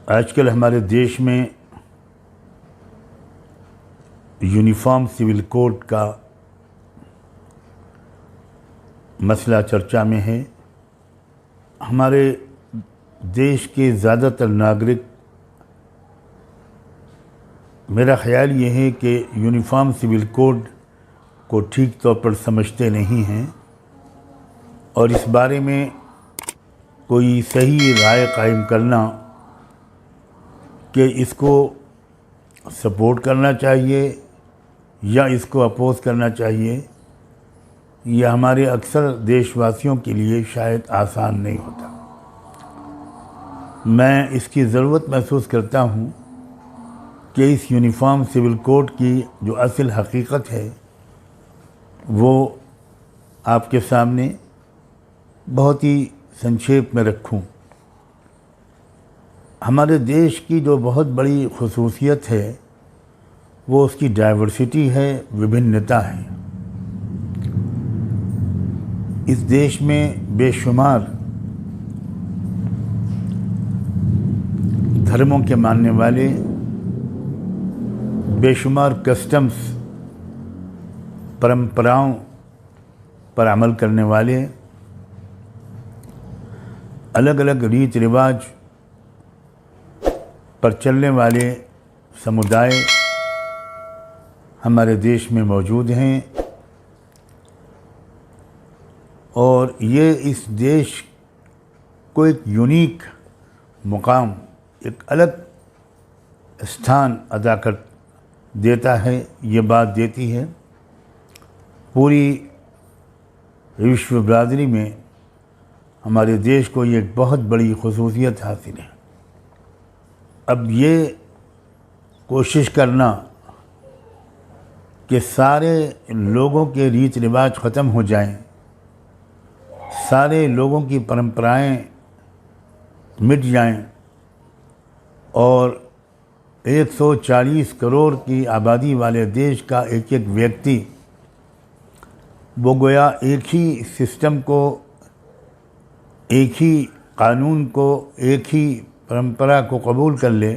आजकल हमारे देश में यूनिफॉर्म सिविल कोड का मसला चर्चा में है। हमारे देश के ज़्यादातर नागरिक, मेरा ख़्याल ये है कि यूनिफॉर्म सिविल कोड को ठीक तौर पर समझते नहीं हैं और इस बारे में कोई सही राय कायम करना कि इसको सपोर्ट करना चाहिए या इसको अपोज़ करना चाहिए, यह हमारे अक्सर देशवासियों के लिए शायद आसान नहीं होता। मैं इसकी ज़रूरत महसूस करता हूँ कि इस यूनिफॉर्म सिविल कोड की जो असल हकीकत है वो आपके सामने बहुत ही संक्षेप में रखूँ। हमारे देश की जो बहुत बड़ी खुसूसियत है वो उसकी डाइवर्सिटी है, विभिन्नता है। इस देश में बेशुमार धर्मों के मानने वाले, बेशुमार कस्टम्स, परंपराओं पर अमल करने वाले, अलग अलग रीत रिवाज पर चलने वाले समुदाय हमारे देश में मौजूद हैं और ये इस देश को एक यूनिक मुकाम, एक अलग स्थान अदा कर देता है। ये बात देती है पूरी विश्व बिरादरी में हमारे देश को ये एक बहुत बड़ी खुसूसियत हासिल है। अब ये कोशिश करना कि सारे लोगों के रीत रिवाज ख़त्म हो जाएं, सारे लोगों की परंपराएं मिट जाएं और 140 करोड़ की आबादी वाले देश का एक एक व्यक्ति वो गोया एक ही सिस्टम को, एक ही कानून को, एक ही परंपरा को कबूल कर ले,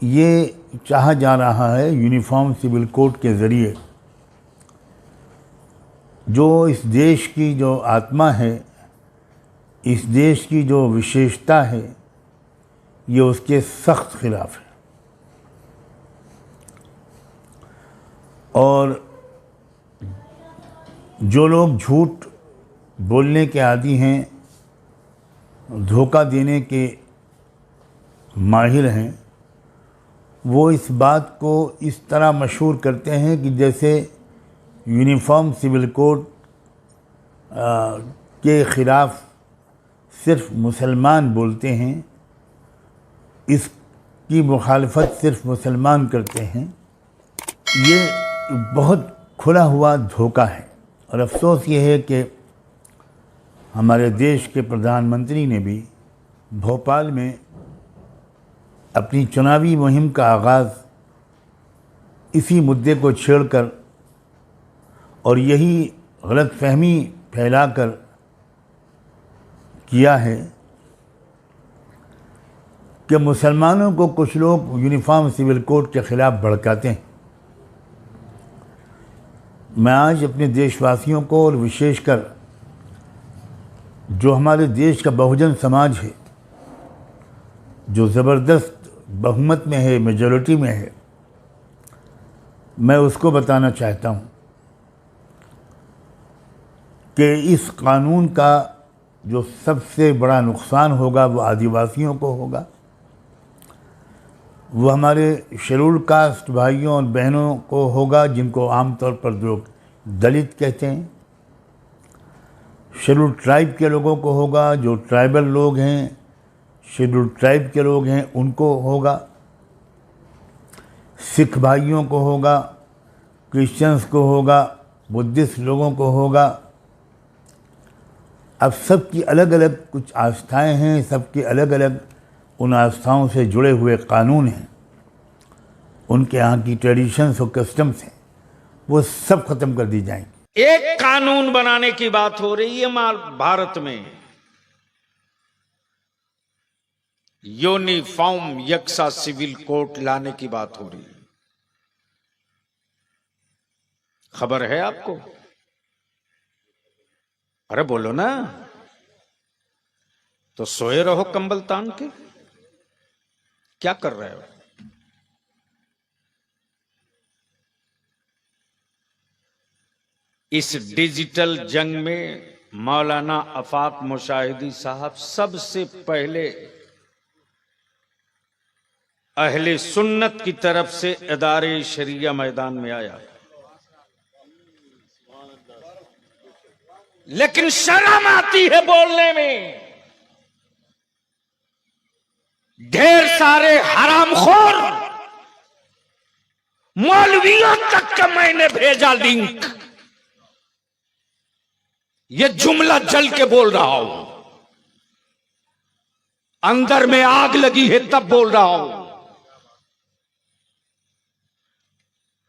ये चाहा जा रहा है यूनिफॉर्म सिविल कोड के ज़रिए। जो इस देश की जो आत्मा है, इस देश की जो विशेषता है, ये उसके सख्त खिलाफ है। और जो लोग झूठ बोलने के आदी हैं, धोखा देने के माहिर हैं, वो इस बात को इस तरह मशहूर करते हैं कि जैसे यूनिफॉर्म सिविल कोड के ख़िलाफ़ सिर्फ मुसलमान बोलते हैं, इसकी मुखालफत सिर्फ मुसलमान करते हैं। ये बहुत खुला हुआ धोखा है और अफसोस ये है कि हमारे देश के प्रधानमंत्री ने भी भोपाल में अपनी चुनावी मुहिम का आगाज़ इसी मुद्दे को छेड़कर और यही गलतफहमी फैलाकर किया है कि मुसलमानों को कुछ लोग यूनिफॉर्म सिविल कोड के ख़िलाफ़ भड़काते हैं। मैं आज अपने देशवासियों को और विशेषकर जो हमारे देश का बहुजन समाज है, जो ज़बरदस्त बहुमत में है, मेजॉरिटी में है, मैं उसको बताना चाहता हूँ कि इस कानून का जो सबसे बड़ा नुकसान होगा वो आदिवासियों को होगा, वो हमारे शेड्यूल कास्ट भाइयों और बहनों को होगा, जिनको आमतौर पर लोग दलित कहते हैं। शेड्यूल ट्राइब के लोगों को होगा, जो ट्राइबल लोग हैं, शेड्यूल ट्राइब के लोग हैं, उनको होगा। सिख भाइयों को होगा, क्रिश्चियंस को होगा, बुद्धिस्ट लोगों को होगा। अब सबकी अलग अलग कुछ आस्थाएं हैं, सबकी अलग अलग उन आस्थाओं से जुड़े हुए कानून हैं, उनके यहाँ की ट्रेडिशंस और कस्टम्स हैं, वो सब ख़त्म कर दी जाएंगी। एक कानून बनाने की बात हो रही है भारत में, यूनिफॉर्म यकसा सिविल कोड लाने की बात हो रही है। खबर है आपको? अरे बोलो ना, तो सोए रहो कंबल तान के, क्या कर रहे हो? इस डिजिटल जंग में मौलाना आफाक मुशाहिदी साहब सबसे पहले अहले सुन्नत की तरफ से इदारे शरिया मैदान में आया, लेकिन शर्म आती है बोलने में। ढेर सारे हरामखोर मौलवियों तक का मैंने भेजा लिंक, ये जुमला जल के बोल रहा हूं, अंदर में आग लगी है तब बोल रहा हूं।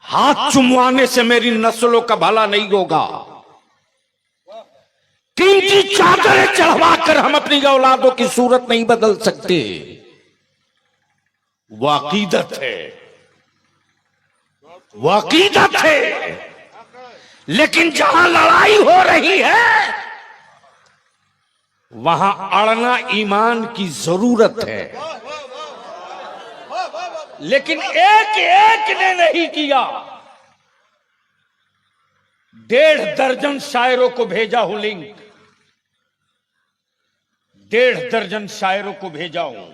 हाथ चुमवाने से मेरी नस्लों का भला नहीं होगा। कीमती चादरें चढ़वाकर हम अपनी औलादों की सूरत नहीं बदल सकते। वो अकीदत है, वो अकीदत है। लेकिन जहां लड़ाई हो रही है वहां अड़ना ईमान की जरूरत है। लेकिन एक एक ने नहीं किया। 1.5 दर्जन शायरों को भेजा हूं लिंक, 1.5 दर्जन शायरों को भेजा हूं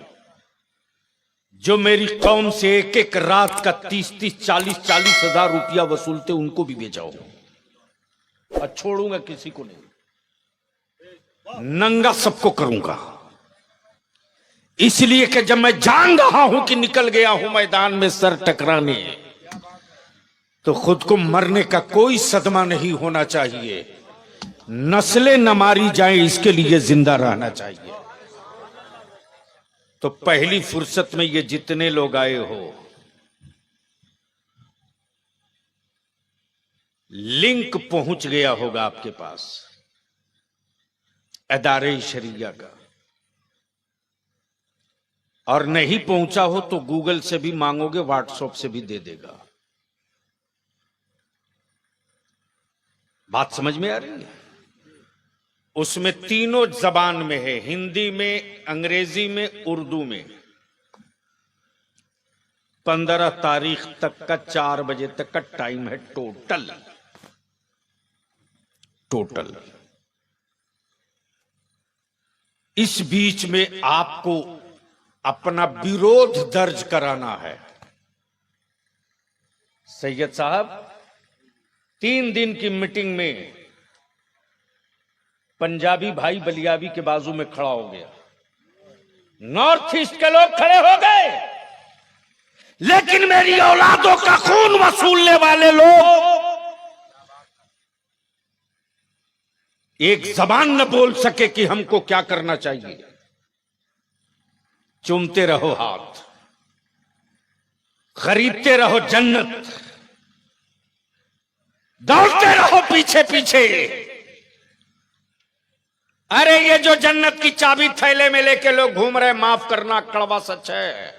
जो मेरी कौम से एक एक रात का 30-30, 40-40 हजार रुपया वसूलते, उनको भी भेजा हूं। और छोड़ूंगा किसी को नहीं, नंगा सबको करूंगा। इसलिए कि जब मैं जान रहा हूं कि निकल गया हूं मैदान में सर टकराने, तो खुद को मरने का कोई सदमा नहीं होना चाहिए। नस्लें न मारी जाएं, इसके लिए जिंदा रहना चाहिए। तो पहली फुर्सत में ये जितने लोग आए हो, लिंक पहुंच गया होगा आपके पास इदारे शरिया का, और नहीं पहुंचा हो तो गूगल से भी मांगोगे, व्हाट्सएप से भी दे देगा। बात समझ में आ रही है? उसमें तीनों जबान में है, हिंदी में, अंग्रेजी में, उर्दू में। 15 तारीख तक का 4 बजे तक का टाइम है टोटल। इस बीच में आपको अपना विरोध दर्ज कराना है। सैयद साहब 3 दिन की मीटिंग में पंजाबी भाई बलियाबी के बाजू में खड़ा हो गया, नॉर्थ ईस्ट के लोग खड़े हो गए, लेकिन मेरी औलादों का खून वसूलने वाले लोग एक जबान न बोल सके कि हमको क्या करना चाहिए। चूमते रहो हाथ, खरीदते रहो जन्नत, दौड़ते रहो पीछे पीछे। अरे ये जो जन्नत की चाबी थैले में लेके लोग घूम रहे, माफ करना कड़वा सच है,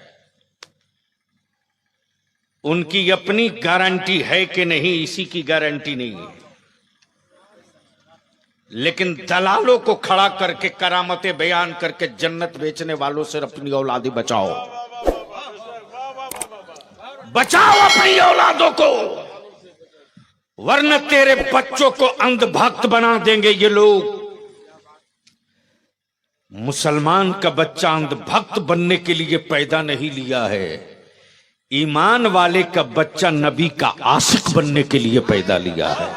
उनकी अपनी गारंटी है कि नहीं, इसी की गारंटी नहीं है। लेकिन दलालों को खड़ा करके करामतें बयान करके जन्नत बेचने वालों से अपनी औलादें बचाओ, बचाओ अपनी औलादों को, वरना तेरे बच्चों को अंधभक्त बना देंगे ये लोग। मुसलमान का बच्चा अंधभक्त बनने के लिए पैदा नहीं लिया है, ईमान वाले का बच्चा नबी का आशिक बनने के लिए पैदा लिया है।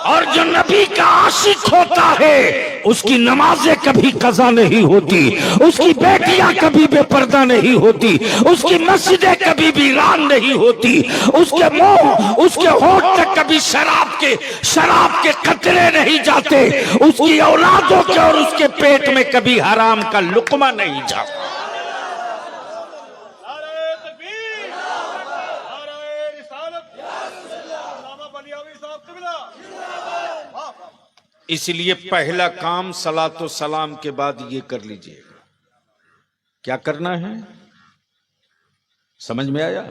और जो नबी का आशिक होता है उसकी नमाजें कभी कज़ा नहीं होती, उसकी बेटियां कभी बेपर्दा नहीं होती, उसकी मस्जिदें कभी वीरान नहीं होती, उसके मुंह, उसके होठ तक कभी शराब के कतरे नहीं जाते, उसकी औलादों के और उसके पेट में कभी हराम का लुकमा नहीं जाता। इसलिए पहला काम सलातो सलाम के बाद ये कर लीजिएगा क्या करना है? समझ में आया?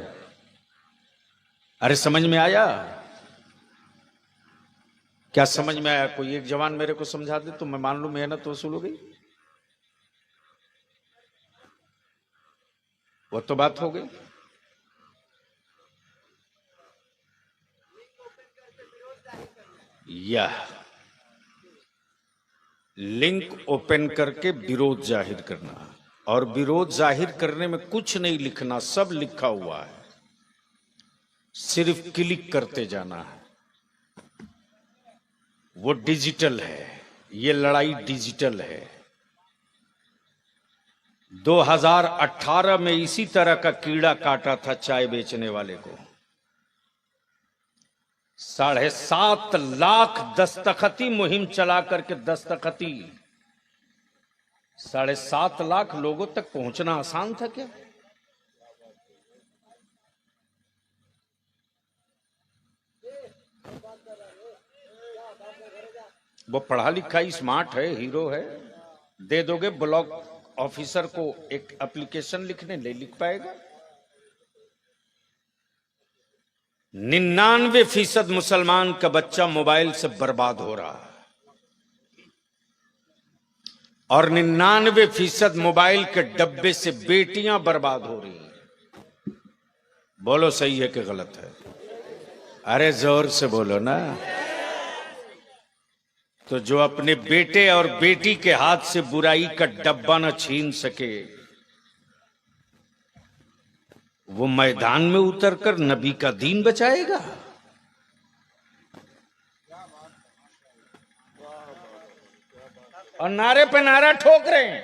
अरे समझ में आया? क्या समझ में आया? कोई एक जवान मेरे को समझा दे तो मैं मान लूं मेहनत वसूल हो गई। वो तो बात हो गई। यह लिंक ओपन करके विरोध जाहिर करना, और विरोध जाहिर करने में कुछ नहीं लिखना, सब लिखा हुआ है, सिर्फ क्लिक करते जाना है। वो डिजिटल है, ये लड़ाई डिजिटल है। 2018 में इसी तरह का कीड़ा काटा था चाय बेचने वाले को। 7.5 लाख दस्तखती मुहिम चला करके, दस्तखती 7.5 लाख लोगों तक पहुंचना आसान था क्या? वो पढ़ा लिखा स्मार्ट है, हीरो है, दे दोगे ब्लॉक ऑफिसर को एक एप्लीकेशन लिखने, नहीं लिख पाएगा। 99% मुसलमान का बच्चा मोबाइल से बर्बाद हो रहा है, और 99% मोबाइल के डब्बे से बेटियां बर्बाद हो रही हैं। बोलो सही है कि गलत है? अरे जोर से बोलो ना। तो जो अपने बेटे और बेटी के हाथ से बुराई का डब्बा न छीन सके, वो मैदान में उतरकर नबी का दीन बचाएगा? और नारे पे नारा ठोक रहे हैं।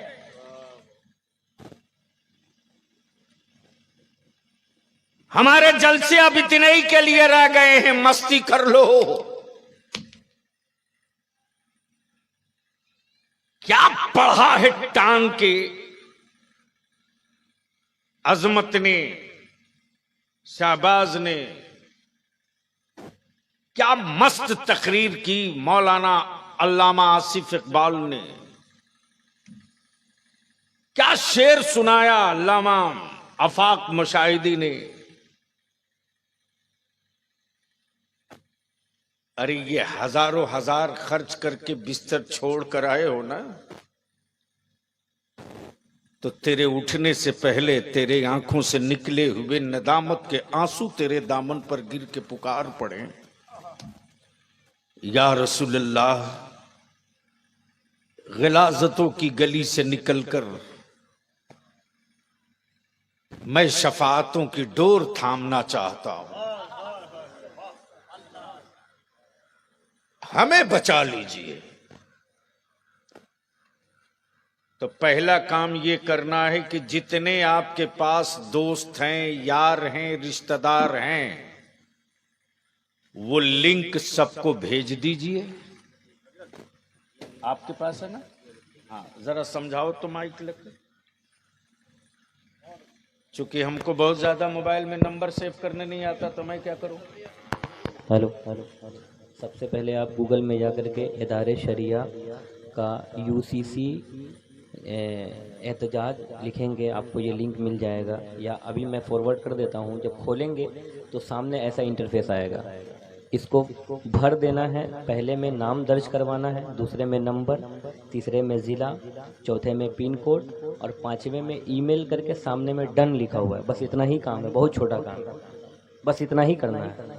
हमारे जलसे अब इतने ही के लिए रह गए हैं, मस्ती कर लो। क्या पढ़ा है टांग के अजमत ने, शाहबाज ने, क्या मस्त तकरीर की मौलाना अल्लामा आसिफ इकबाल ने, क्या शेर सुनाया अल्लामा आफाक मुशाहिदी ने। अरे ये हजारों हजार खर्च करके बिस्तर छोड़ कर आए हो ना, तो तेरे उठने से पहले तेरे आंखों से निकले हुए नदामत के आंसू तेरे दामन पर गिर के पुकार पड़े, या रसूलल्लाह, गिलाजतों की गली से निकलकर मैं शफाअतों की डोर थामना चाहता हूं, हमें बचा लीजिए। तो पहला काम ये करना है कि जितने आपके पास दोस्त हैं, यार हैं, रिश्तेदार हैं, वो लिंक सबको भेज दीजिए। आपके पास है ना? हाँ, जरा समझाओ तो माइक लग। चूंकि हमको बहुत ज्यादा मोबाइल में नंबर सेव करने नहीं आता, तो मैं क्या करूं? Hello hello hello. सबसे पहले आप गूगल में जा कर के इदारे शरिया का UCC एहतजाज लिखेंगे, आपको ये लिंक मिल जाएगा, या अभी मैं फॉरवर्ड कर देता हूँ। जब खोलेंगे तो सामने ऐसा इंटरफेस आएगा, इसको भर देना है। पहले में नाम दर्ज करवाना है, दूसरे में नंबर, तीसरे में ज़िला, चौथे में पिन कोड, और पांचवे में ईमेल करके सामने में डन लिखा हुआ है। बस इतना ही काम है, बहुत छोटा काम है, बस इतना ही करना है।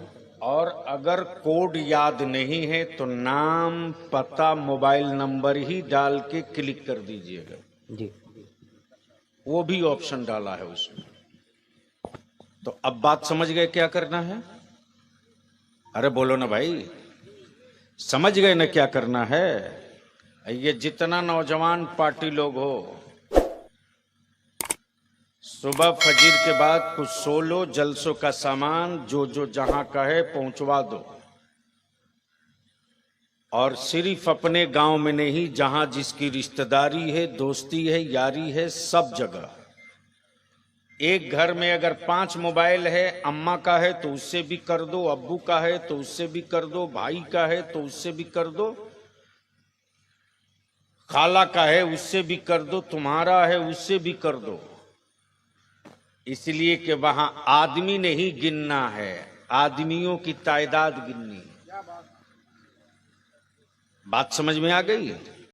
और अगर कोड याद नहीं है तो नाम, पता, मोबाइल नंबर ही डाल के क्लिक कर दीजिएगा जी। वो भी ऑप्शन डाला है उसमें। तो अब बात समझ गए क्या करना है? अरे बोलो ना भाई, समझ गए ना क्या करना है? ये जितना नौजवान पार्टी लोग हो, सुबह फजीर के बाद कुछ सो लो, जलसों का सामान जो जो जहां का है पहुंचवा दो, और सिर्फ अपने गांव में नहीं, जहां जिसकी रिश्तेदारी है, दोस्ती है, यारी है, सब जगह। एक घर में अगर 5 मोबाइल है, अम्मा का है तो उससे भी कर दो, अब्बू का है तो उससे भी कर दो, भाई का है तो उससे भी कर दो, खाला का है उससे भी कर दो, तुम्हारा है उससे भी कर दो, इसलिए कि वहां आदमी नहीं गिनना है, आदमियों की तादाद गिननी है। बात समझ में आ गई?